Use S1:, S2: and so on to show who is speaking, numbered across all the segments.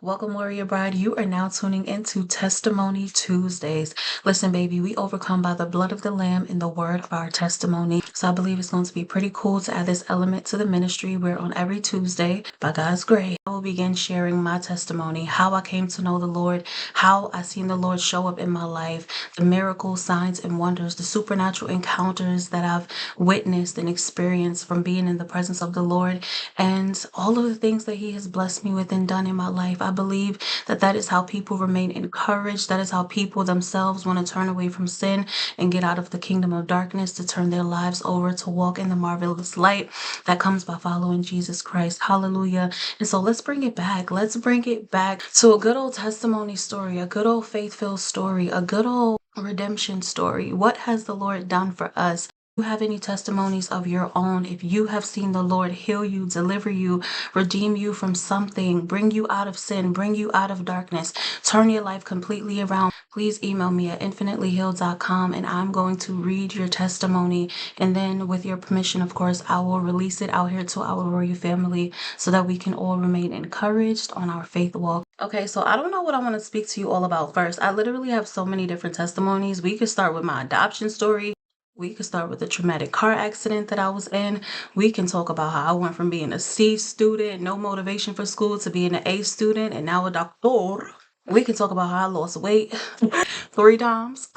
S1: Welcome, Warrior Bride. You are now tuning into Testimony Tuesdays. Listen, baby, we overcome by the blood of the Lamb and the word of our testimony. So I believe it's going to be pretty cool to add this element to the ministry where on every Tuesday, by God's grace, I will begin sharing my testimony, how I came to know the Lord, how I seen the Lord show up in my life, the miracles, signs, and wonders, the supernatural encounters that I've witnessed and experienced from being in the presence of the Lord, and all of the things that He has blessed me with and done in my life. I believe that is how people remain encouraged. That is how people themselves want to turn away from sin and get out of the kingdom of darkness to turn their lives over to walk in the marvelous light that comes by following Jesus Christ. Hallelujah. And so let's bring it back. Let's bring it back to a good old testimony story, a good old faith-filled story, a good old redemption story. What has the Lord done for us? You have any testimonies of your own, if you have seen the Lord heal you, deliver you, redeem you from something, bring you out of sin, bring you out of darkness, turn your life completely around, please email me at infinitelyhealed.com and I'm going to read your testimony. And then with your permission, of course, I will release it out here to our royal family so that we can all remain encouraged on our faith walk. Okay, so I don't know what I want to speak to you all about first. I literally have so many different testimonies. We could start with my adoption story. We could start with the traumatic car accident that I was in. We can talk about how I went from being a C student, no motivation for school, to being an A student and now a doctor. We can talk about how I lost weight 3 times,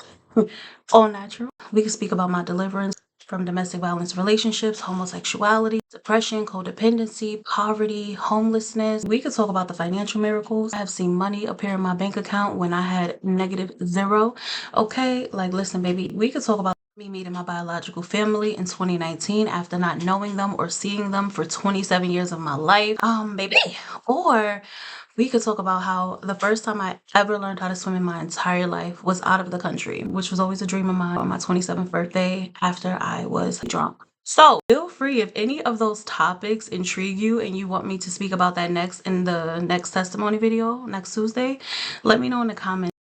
S1: all natural. We can speak about my deliverance from domestic violence relationships, homosexuality, depression, codependency, poverty, homelessness. We could talk about the financial miracles. I have seen money appear in my bank account when I had -0. Okay, like listen, baby, we could talk about me meeting my biological family in 2019 after not knowing them or seeing them for 27 years of my life. Baby. Or we could talk about how the first time I ever learned how to swim in my entire life was out of the country, which was always a dream of mine, on my 27th birthday after I was drunk. So feel free, if any of those topics intrigue you and you want me to speak about that next in the next testimony video next Tuesday, let me know in the comments.